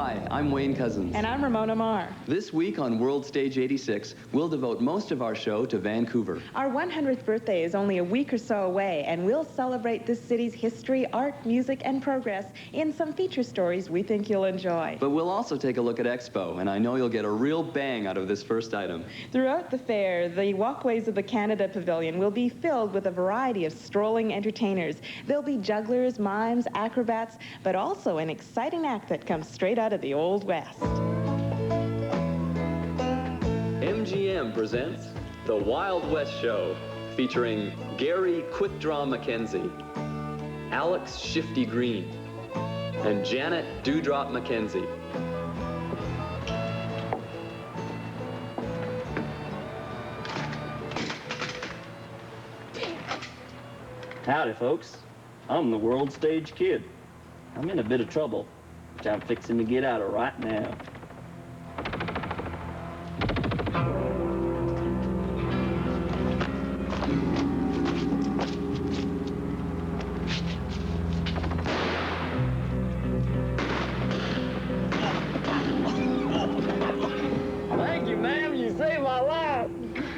Hi, I'm Wayne Cousins. And I'm Ramona Marr. This week on World Stage 86, we'll devote most of our show to Vancouver. Our 100th birthday is only a week or so away, and we'll celebrate this city's history, art, music, and progress in some feature stories we think you'll enjoy. But we'll also take a look at Expo, and I know you'll get a real bang out of this first item. Throughout the fair, the walkways of the Canada Pavilion will be filled with a variety of strolling entertainers. There'll be jugglers, mimes, acrobats, but also an exciting act that comes straight out of the Old West. MGM presents The Wild West Show, featuring Gary Quick Draw Mackenzie, Alex Shifty Green, and Janet Dewdrop Mackenzie. Howdy, folks. I'm the World Stage Kid. I'm in a bit of trouble, which I'm fixing to get out of right now. Thank you, ma'am. You saved my life.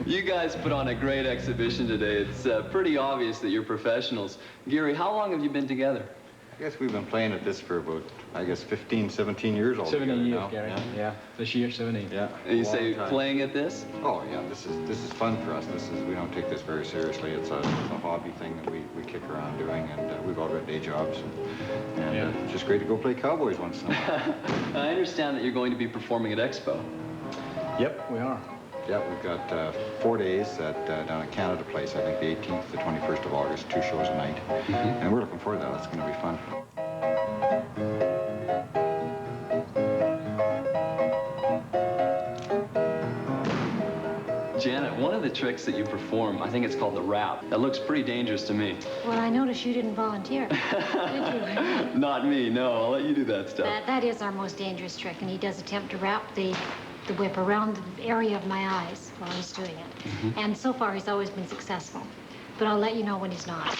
You guys put on a great exhibition today. It's pretty obvious that you're professionals. Gary, how long have you been together? I guess we've been playing at this for about, 15, 17 years altogether 17 years, now. Gary. Yeah. This year, 17. Yeah. And you a say long time. playing at this? Oh yeah, this is fun for us. We don't take this very seriously. It's a hobby thing that we kick around doing, and we've all got day jobs. And it's just great to go play cowboys once in a while. I understand that you're going to be performing at Expo. Yep, we are. Yeah, we've got 4 days down at Canada Place. I think the 18th, the 21st of August, 2 shows a night. And we're looking forward to that. That's going to be fun. Janet, one of the tricks that you perform, I think it's called the rap. That looks pretty dangerous to me. Well, I noticed you didn't volunteer, did you? Not me, no. I'll let you do that stuff. That is our most dangerous trick, and he does attempt to wrap the whip around the area of my eyes while he's doing it. And so far, he's always been successful. But I'll let you know when he's not.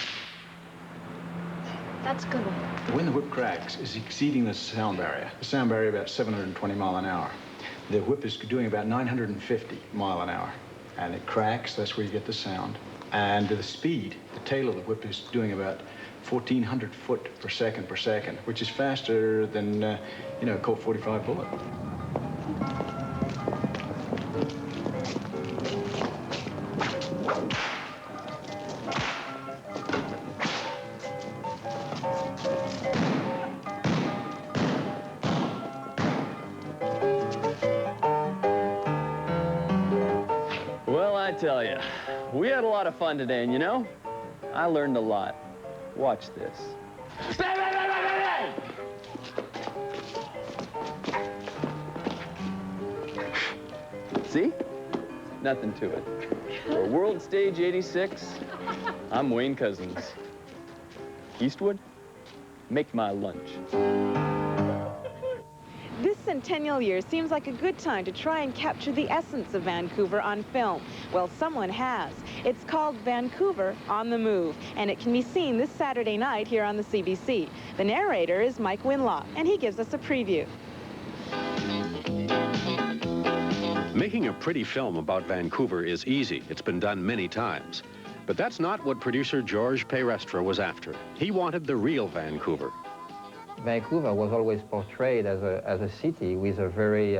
That's a good one. When the whip cracks, it's exceeding the sound barrier. The sound barrier about 720 mile an hour. The whip is doing about 950 mile an hour. And it cracks, that's where you get the sound. And the speed, the tail of the whip is doing about 1,400 foot per second, which is faster than, a Colt 45 bullet. I tell you, we had a lot of fun today, and I learned a lot. Watch this. See? Nothing to it. For World Stage 86, I'm Wayne Cousins. Eastwood, make my lunch. This centennial year seems like a good time to try and capture the essence of Vancouver on film. Well, someone has. It's called Vancouver on the Move, and it can be seen this Saturday night here on the CBC. The narrator is Mike Winlaw, and he gives us a preview. Making a pretty film about Vancouver is easy. It's been done many times. But that's not what producer George Peyrestra was after. He wanted the real Vancouver. Vancouver was always portrayed as a city with a very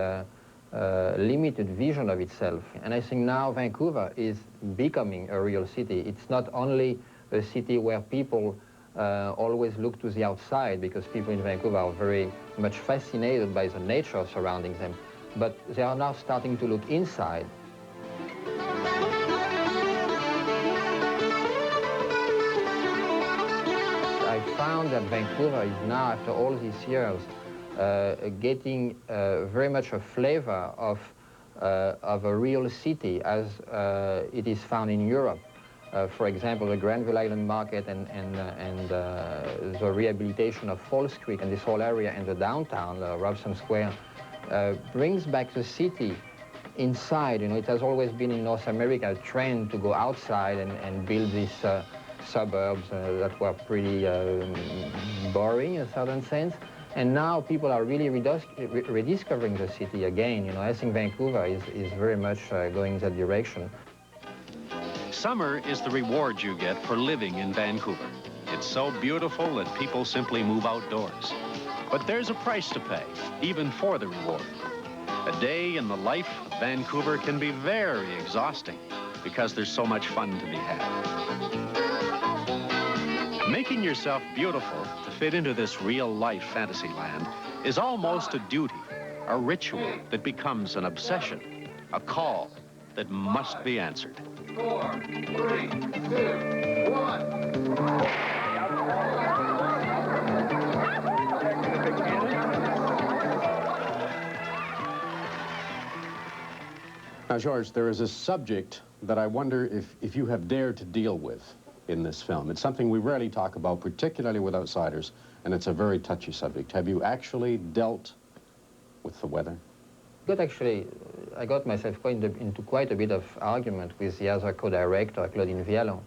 limited vision of itself. And I think now Vancouver is becoming a real city. It's not only a city where people always look to the outside, because people in Vancouver are very much fascinated by the nature surrounding them, but they are now starting to look inside. I found that Vancouver is now, after all these years, getting very much a flavor of a real city as it is found in Europe. For example, the Granville Island Market and the rehabilitation of Falls Creek and this whole area in the downtown, Dobson Square, brings back the city inside. It has always been in North America a trend to go outside and build these suburbs that were pretty boring in a certain sense. And now people are really rediscovering the city again. You know, I think Vancouver is very much going that direction. Summer is the reward you get for living in Vancouver. It's so beautiful that people simply move outdoors. But there's a price to pay, even for the reward. A day in the life of Vancouver can be very exhausting because there's so much fun to be had. Making yourself beautiful to fit into this real-life fantasy land is almost a duty, a ritual that becomes an obsession, a call that must be answered. 4, 3, 2, 1. Now, George, there is a subject that I wonder if you have dared to deal with in this film. It's something we rarely talk about, particularly with outsiders, and it's a very touchy subject. Have you actually dealt with the weather? I got myself into quite a bit of argument with the other co-director, Claudine Vialon,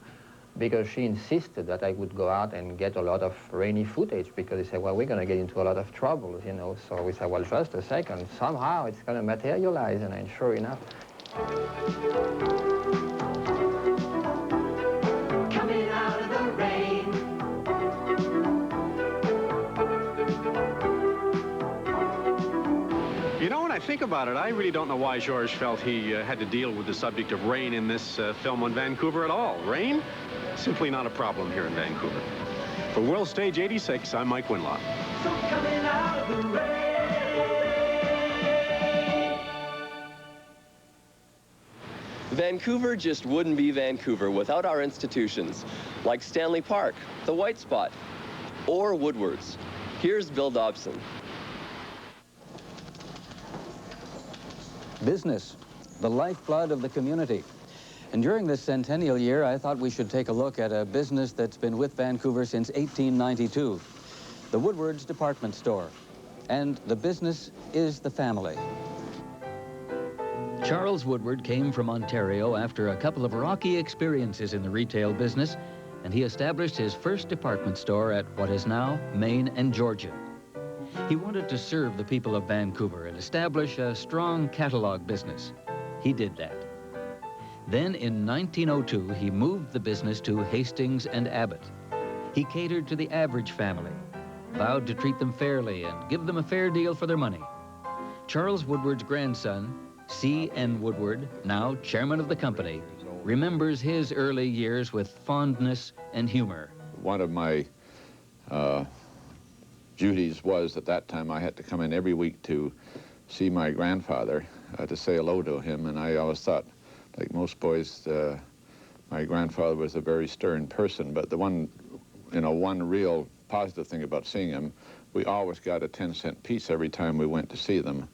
because she insisted that I would go out and get a lot of rainy footage, because they said, well, we're going to get into a lot of trouble, you know. So we said, well, just a second, somehow it's going to materialize, and sure enough. Coming out of the rain. You know, when I think about it, I really don't know why George felt he had to deal with the subject of rain in this film on Vancouver at all. Rain? Simply not a problem here in Vancouver. For World Stage 86, I'm Mike Winlock. So coming out of the rain. Vancouver just wouldn't be Vancouver without our institutions, like Stanley Park, the White Spot, or Woodward's. Here's Bill Dobson. Business, the lifeblood of the community. And during this centennial year, I thought we should take a look at a business that's been with Vancouver since 1892, the Woodward's department store. And the business is the family. Charles Woodward came from Ontario after a couple of rocky experiences in the retail business, and he established his first department store at what is now Maine and Georgia. He wanted to serve the people of Vancouver and establish a strong catalog business. He did that. Then in 1902, he moved the business to Hastings and Abbott. He catered to the average family, vowed to treat them fairly and give them a fair deal for their money. Charles Woodward's grandson, C.N. Woodward, now chairman of the company, remembers his early years with fondness and humor. One of my duties was, at that time, I had to come in every week to see my grandfather, to say hello to him, and I always thought, like most boys, my grandfather was a very stern person, but the one real positive thing about seeing him, we always got a 10-cent piece every time we went to see them.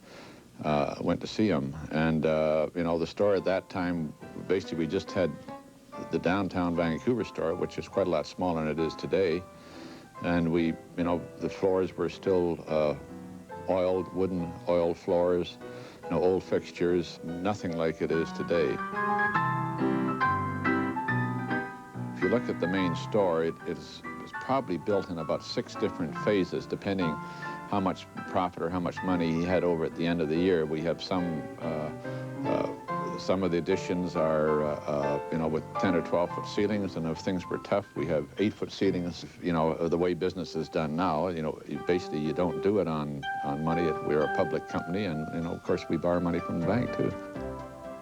And the store at that time, basically we just had the downtown Vancouver store, which is quite a lot smaller than it is today. And the floors were still wooden oiled floors, old fixtures, nothing like it is today. If you look at the main store, it's probably built in about 6 different phases, depending how much profit or how much money he had over at the end of the year. We have some of the additions are, with 10 or 12-foot ceilings, and if things were tough, we have 8-foot ceilings. The way business is done now, basically you don't do it on money. We're a public company, and, of course, we borrow money from the bank, too.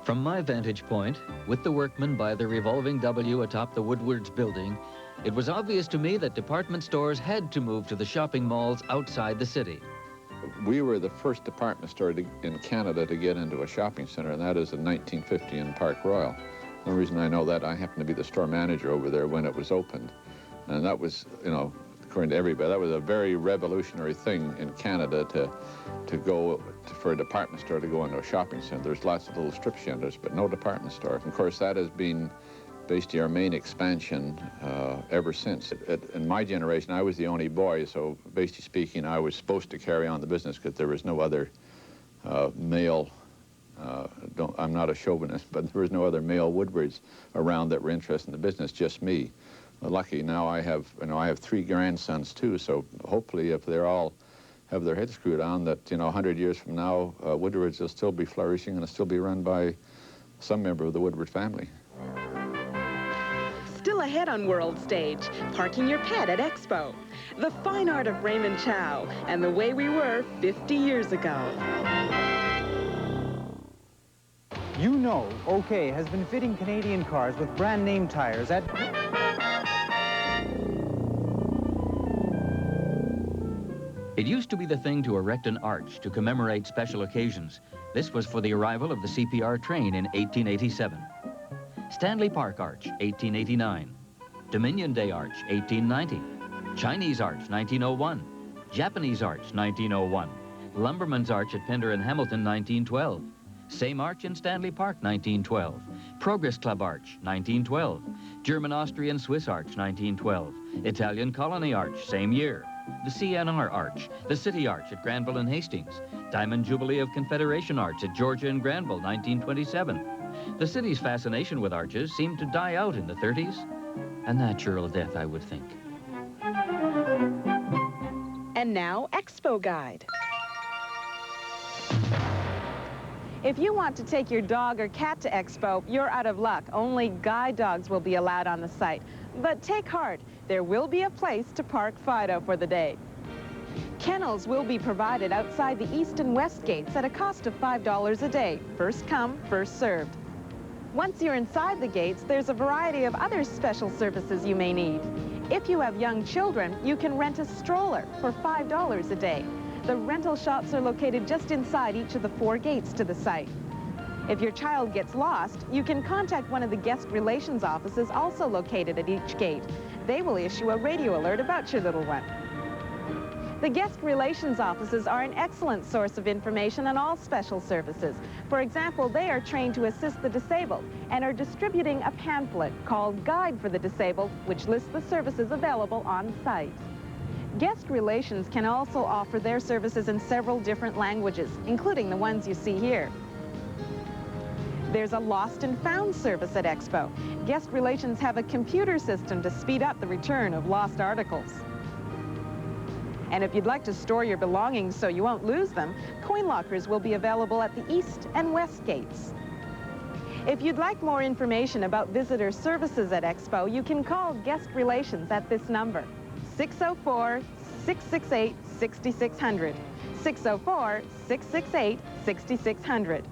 From my vantage point, with the workmen by the revolving W atop the Woodward's building, it was obvious to me that department stores had to move to the shopping malls outside the city. We were the first department store in Canada to get into a shopping center, and that is in 1950 in Park Royal. The reason I know that, I happened to be the store manager over there when it was opened. And that was, according to everybody, that was a very revolutionary thing in Canada for a department store to go into a shopping center. There's lots of little strip centers, but no department store. Of course, that has been basically our main expansion ever since. In my generation, I was the only boy, so basically speaking, I was supposed to carry on the business because there was no other male, I'm not a chauvinist, but there was no other male Woodwards around that were interested in the business, just me. Lucky now I have 3 grandsons too, so hopefully if they're all have their heads screwed on that, you know, 100 years from now, Woodwards will still be flourishing and it'll still be run by some member of the Woodward family. Still ahead on World Stage, parking your pet at Expo, the fine art of Raymond Chow, and the way we were 50 years ago. You know, OK has been fitting Canadian cars with brand name tires at... It used to be the thing to erect an arch to commemorate special occasions. This was for the arrival of the CPR train in 1887. Stanley Park Arch, 1889. Dominion Day Arch, 1890. Chinese Arch, 1901. Japanese Arch, 1901. Lumberman's Arch at Pender and Hamilton, 1912. Same arch in Stanley Park, 1912. Progress Club Arch, 1912. German-Austrian Swiss Arch, 1912. Italian Colony Arch, same year. The CNR Arch, the City Arch at Granville and Hastings. Diamond Jubilee of Confederation Arch at Georgia and Granville, 1927. The city's fascination with arches seemed to die out in the 30s. A natural death, I would think. And now, Expoguide. If you want to take your dog or cat to Expo, you're out of luck. Only guide dogs will be allowed on the site. But take heart, there will be a place to park Fido for the day. Kennels will be provided outside the east and west gates at a cost of $5 a day. First come, first served. Once you're inside the gates, there's a variety of other special services you may need. If you have young children, you can rent a stroller for $5 a day. The rental shops are located just inside each of the 4 gates to the site. If your child gets lost, you can contact one of the guest relations offices also located at each gate. They will issue a radio alert about your little one. The guest relations offices are an excellent source of information on all special services. For example, they are trained to assist the disabled and are distributing a pamphlet called Guide for the Disabled, which lists the services available on site. Guest relations can also offer their services in several different languages, including the ones you see here. There's a lost and found service at Expo. Guest relations have a computer system to speed up the return of lost articles. And if you'd like to store your belongings so you won't lose them, coin lockers will be available at the east and west gates. If you'd like more information about visitor services at Expo, you can call Guest Relations at this number, 604-668-6600, 604-668-6600.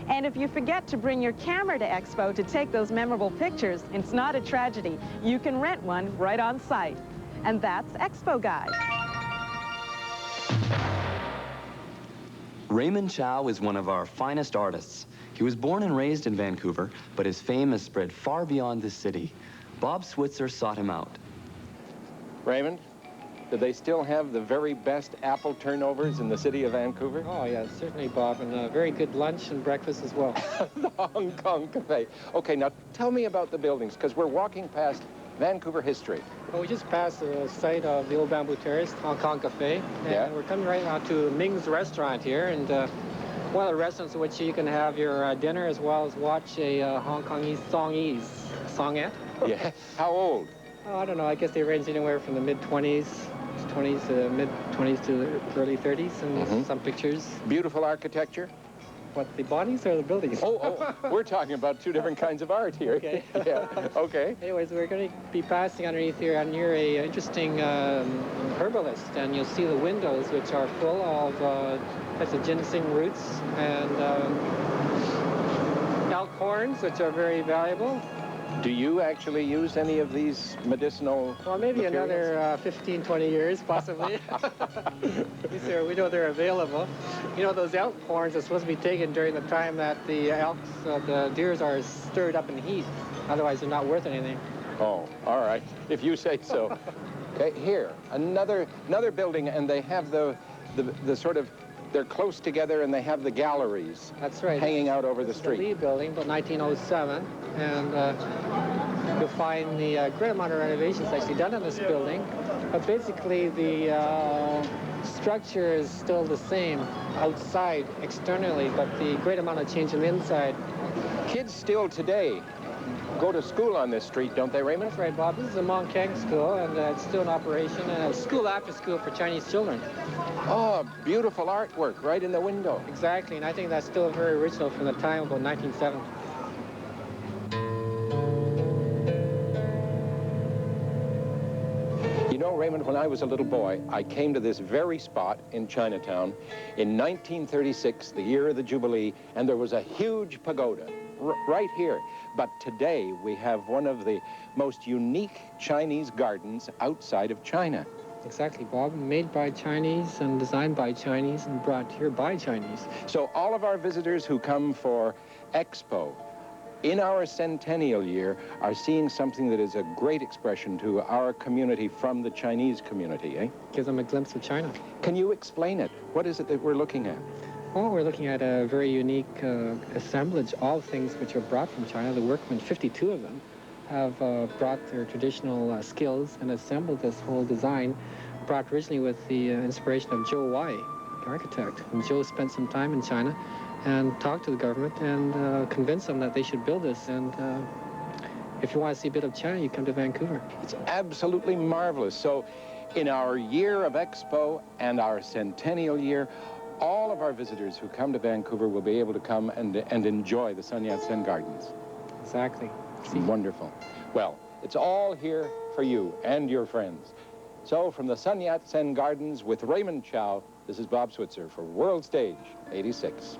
And if you forget to bring your camera to Expo to take those memorable pictures, it's not a tragedy. You can rent one right on site. And that's Expoguide. Raymond Chow is one of our finest artists. He was born and raised in Vancouver, but his fame has spread far beyond this city. Bob Switzer sought him out. Raymond, do they still have the very best apple turnovers in the city of Vancouver? Oh, yeah, certainly, Bob, and a very good lunch and breakfast as well. The Hong Kong Cafe. Okay, now tell me about the buildings, because we're walking past Vancouver history. Well, we just passed the site of the old Bamboo Terrace, Hong Kong Cafe, and we're coming right now to Ming's restaurant here, and one of the restaurants in which you can have your dinner as well as watch a Hong Kongese songette. Yeah, how old? Oh, I don't know, I guess they range anywhere from the mid-20s to mid-20s to early 30s, and some pictures. Beautiful architecture? What, the bodies or the buildings? Oh, we're talking about 2 different kinds of art here. Okay. Yeah, okay. Anyways, we're going to be passing underneath here near a interesting herbalist, and you'll see the windows, which are full of types of ginseng roots and elk horns, which are very valuable. Do you actually use any of these medicinal Well, maybe materials? another 15, 20 years, possibly. We know they're available. You know, those elk horns are supposed to be taken during the time that the elks, the deers are stirred up in heat. Otherwise, they're not worth anything. Oh, all right, if you say so. Okay, here, another building, and they have the sort of, they're close together, and they have the galleries. That's right. Hanging out over the street. The Lee building, but 1907, and you'll find the great amount of renovations actually done in this building. But basically, the structure is still the same outside, externally, but the great amount of change in the inside. Kids still today go to school on this street, don't they, Raymond? That's right, Bob. This is a MacKenzie school, and it's still in operation, and it's school after school for Chinese children. Oh, beautiful artwork right in the window. Exactly, and I think that's still very original from the time of about 1970. You know, Raymond, when I was a little boy, I came to this very spot in Chinatown in 1936, the year of the Jubilee, and there was a huge pagoda right here. But today, we have one of the most unique Chinese gardens outside of China. Exactly, Bob. Made by Chinese and designed by Chinese and brought here by Chinese. So all of our visitors who come for Expo in our centennial year are seeing something that is a great expression to our community from the Chinese community, eh? Gives them a glimpse of China. Can you explain it? What is it that we're looking at? Well, we're looking at a very unique assemblage, all things which are brought from China. The workmen, 52 of them, have brought their traditional skills and assembled this whole design, brought originally with the inspiration of Joe Wai, the architect. And Joe spent some time in China and talked to the government and convinced them that they should build this. And if you want to see a bit of China, you come to Vancouver. It's absolutely marvelous. So in our year of Expo and our centennial year, all of our visitors who come to Vancouver will be able to come and enjoy the Sun Yat-sen Gardens. Exactly. It's wonderful. Well, it's all here for you and your friends. So from the Sun Yat-sen Gardens with Raymond Chow, this is Bob Switzer for World Stage 86.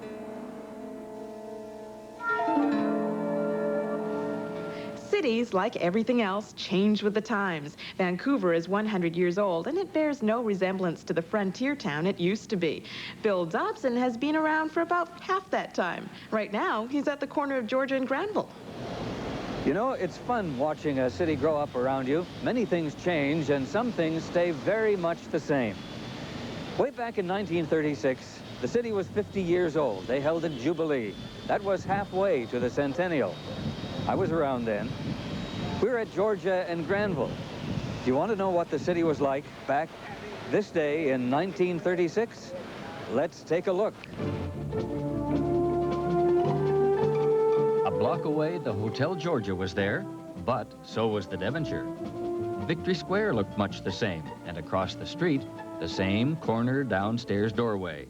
Cities, like everything else, change with the times. Vancouver is 100 years old, and it bears no resemblance to the frontier town it used to be. Bill Dobson has been around for about half that time. Right now, he's at the corner of Georgia and Granville. You know, it's fun watching a city grow up around you. Many things change, and some things stay very much the same. Way back in 1936, the city was 50 years old. They held a jubilee. That was halfway to the centennial. I was around then. We're at Georgia and Granville. Do you want to know what the city was like back this day in 1936? Let's take a look. A block away, the Hotel Georgia was there, but so was the Devonshire. Victory Square looked much the same, and across the street, the same corner downstairs doorway.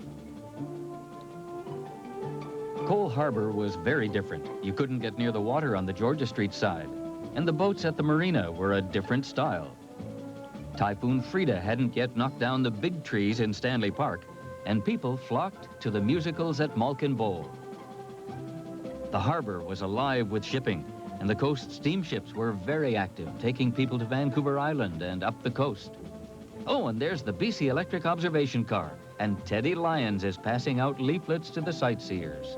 Cole Harbor was very different. You couldn't get near the water on the Georgia Street side, and the boats at the marina were a different style. Typhoon Frida hadn't yet knocked down the big trees in Stanley Park, and people flocked to the musicals at Malkin Bowl. The harbor was alive with shipping, and the coast steamships were very active, taking people to Vancouver Island and up the coast. Oh, and there's the BC Electric observation car, and Teddy Lyons is passing out leaflets to the sightseers.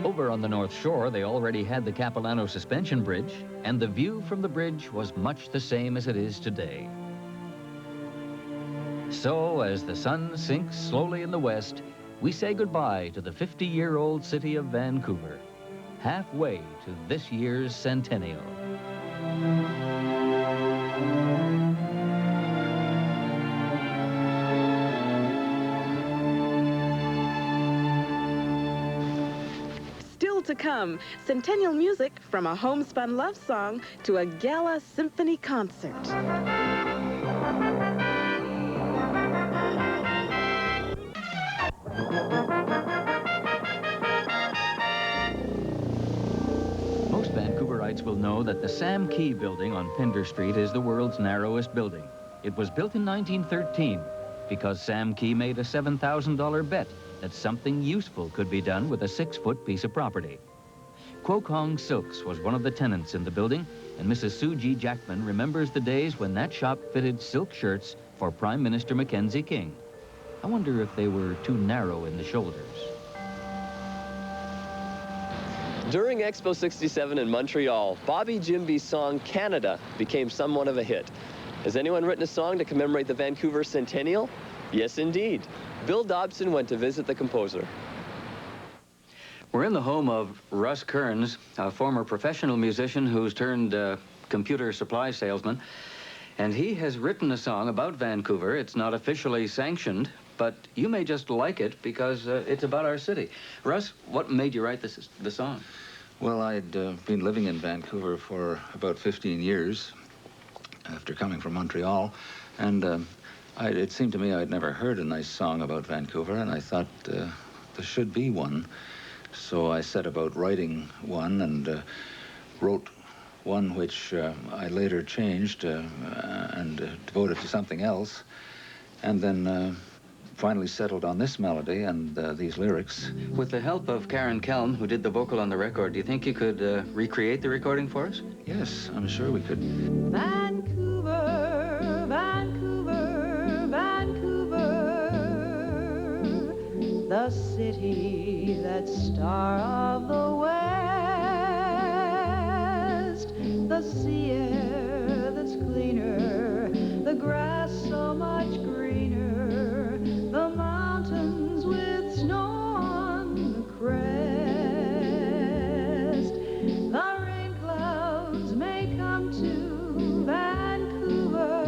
Over on the North Shore, they already had the Capilano Suspension Bridge, and the view from the bridge was much the same as it is today. So, as the sun sinks slowly in the west, we say goodbye to the 50-year-old city of Vancouver, halfway to this year's centennial. Still to come, centennial music from a homespun love song to a gala symphony concert. Most Vancouverites will know that the Sam Kee building on Pender Street is the world's narrowest building. It was built in 1913 because Sam Kee made a $7,000 bet that something useful could be done with a 6-foot piece of property. Kwok Hong Silks was one of the tenants in the building, and Mrs. Sue G. Jackman remembers the days when that shop fitted silk shirts for Prime Minister Mackenzie King. I wonder if they were too narrow in the shoulders. During Expo 67 in Montreal, Bobby Jimby's song Canada became somewhat of a hit. Has anyone written a song to commemorate the Vancouver centennial? Yes, indeed. Bill Dobson went to visit the composer. We're in the home of Russ Kearns, a former professional musician who's turned computer supply salesman. And he has written a song about Vancouver. It's not officially sanctioned, but you may just like it because it's about our city. Russ, what made you write the song? Well, I'd been living in Vancouver for about 15 years after coming from Montreal, and it seemed to me I'd never heard a nice song about Vancouver, and I thought there should be one. So I set about writing one and wrote one which I later changed and devoted to something else, and then finally settled on this melody and these lyrics. With the help of Karen Kelm, who did the vocal on the record, do you think you could recreate the recording for us? Yes, I'm sure we could. Vancouver, Vancouver, Vancouver, the city that's star of the west, the sea air that's cleaner, the grass so much greener, the mountains with snow on the crest. The rain clouds may come to Vancouver,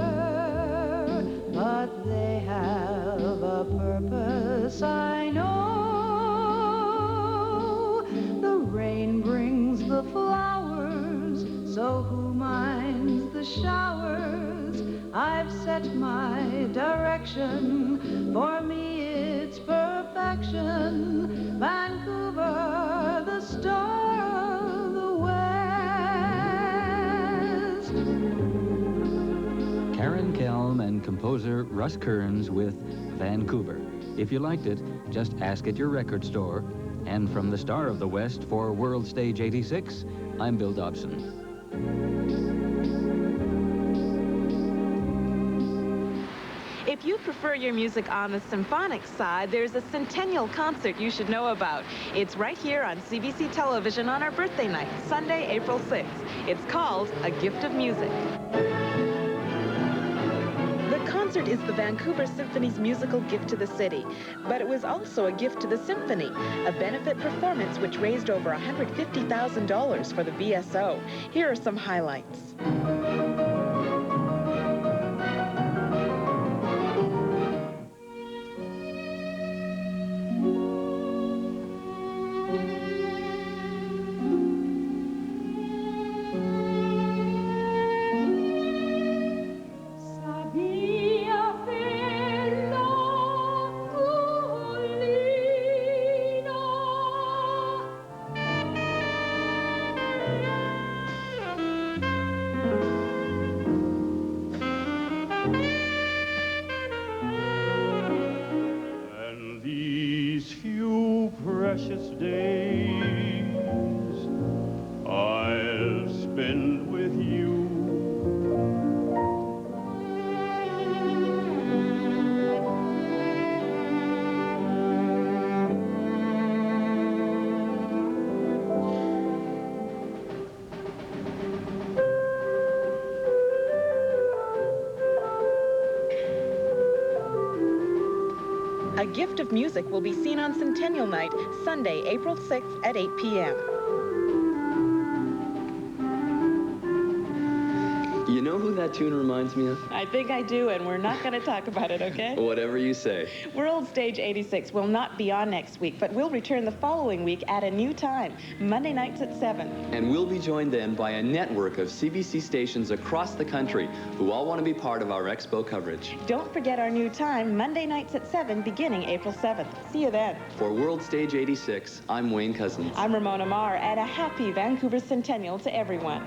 but they have a purpose, I know. The rain brings the flowers, so who minds the showers? I've set my direction, for me it's perfection. Vancouver, the star of the west. Karen Kelm and composer Russ Kearns with Vancouver. If you liked it, just ask at your record store. And from the Star of the West for World Stage 86, I'm Bill Dobson. If you prefer your music on the symphonic side, there's a centennial concert you should know about. It's right here on CBC television on our birthday night, Sunday, April 6th. It's called A Gift of Music. The concert is the Vancouver Symphony's musical gift to the city, but it was also a gift to the Symphony, a benefit performance which raised over $150,000 for the VSO. Here are some highlights. Precious days I'll spend with you. A Gift of Music will be seen on Centennial Night, Sunday, April 6th at 8 p.m. You know who that tune reminds me of? I think I do, and we're not going to talk about it, okay? Whatever you say. World Stage 86 will not be on next week, but we'll return the following week at a new time, Monday nights at 7. And we'll be joined then by a network of CBC stations across the country who all want to be part of our Expo coverage. Don't forget our new time, Monday nights at 7, beginning April 7th. See you then. For World Stage 86, I'm Wayne Cousins. I'm Ramona Marr, and a happy Vancouver Centennial to everyone.